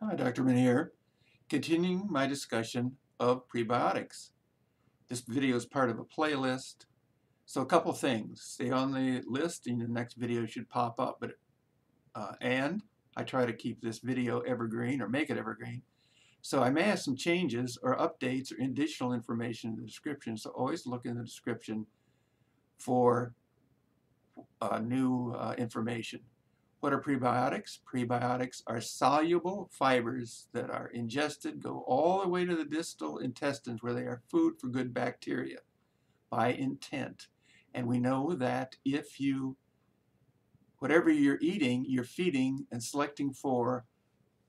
Hi, Dr. Min here, continuing my discussion of prebiotics. This video is part of a playlist, so a couple things. Stay on the list and the next video should pop up. And I try to keep this video evergreen or make it evergreen. So I may have some changes or updates or additional information in the description, so always look in the description for new information. What are prebiotics? Prebiotics are soluble fibers that are ingested, go all the way to the distal intestines where they are food for good bacteria by intent. And we know that if you, whatever you're eating, you're feeding and selecting for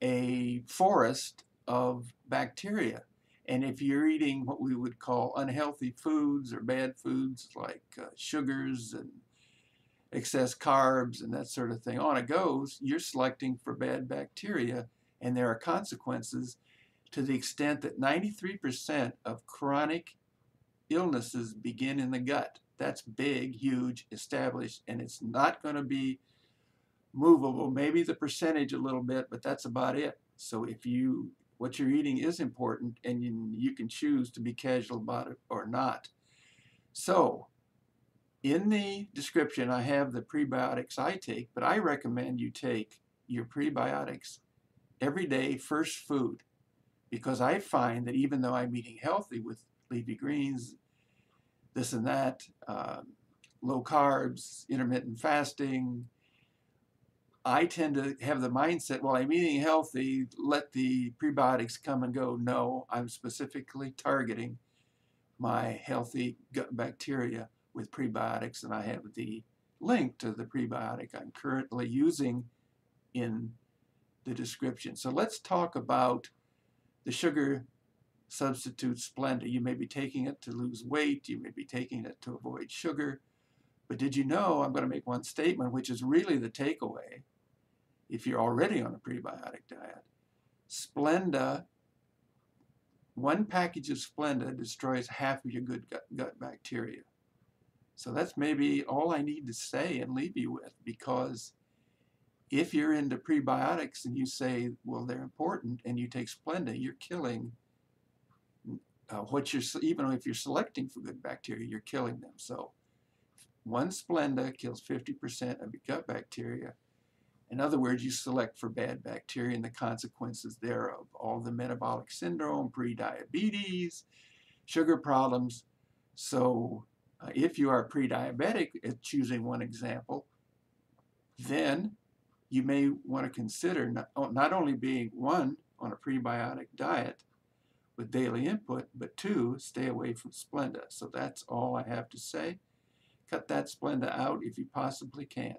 a forest of bacteria. And if you're eating what we would call unhealthy foods or bad foods like sugars and excess carbs and that sort of thing, on it goes, you're selecting for bad bacteria, and there are consequences to the extent that 93% of chronic illnesses begin in the gut. That's big, huge, established, and it's not going to be movable. Maybe the percentage a little bit, but that's about it. So if you, what you're eating is important, and you can choose to be casual about it or not. So in the description, I have the prebiotics I take, but I recommend you take your prebiotics every day, first food, because I find that even though I'm eating healthy with leafy greens, this and that, low carbs, intermittent fasting, I tend to have the mindset, well, I'm eating healthy, let the prebiotics come and go. No, I'm specifically targeting my healthy gut bacteria with prebiotics, and I have the link to the prebiotic I'm currently using in the description. So let's talk about the sugar substitute Splenda. You may be taking it to lose weight, you may be taking it to avoid sugar, but did you know, I'm going to make one statement, which is really the takeaway if you're already on a prebiotic diet. Splenda, one package of Splenda destroys half of your good gut bacteria. So that's maybe all I need to say and leave you with, because if you're into prebiotics and you say, well, they're important, and you take Splenda, you're killing even if you're selecting for good bacteria, you're killing them. So one Splenda kills 50% of your gut bacteria. In other words, you select for bad bacteria and the consequences thereof, all the metabolic syndrome, pre-diabetes, sugar problems. So if you are pre-diabetic, choosing one example, then you may want to consider not only being, one, on a prebiotic diet with daily input, but two, stay away from Splenda. So that's all I have to say. Cut that Splenda out if you possibly can.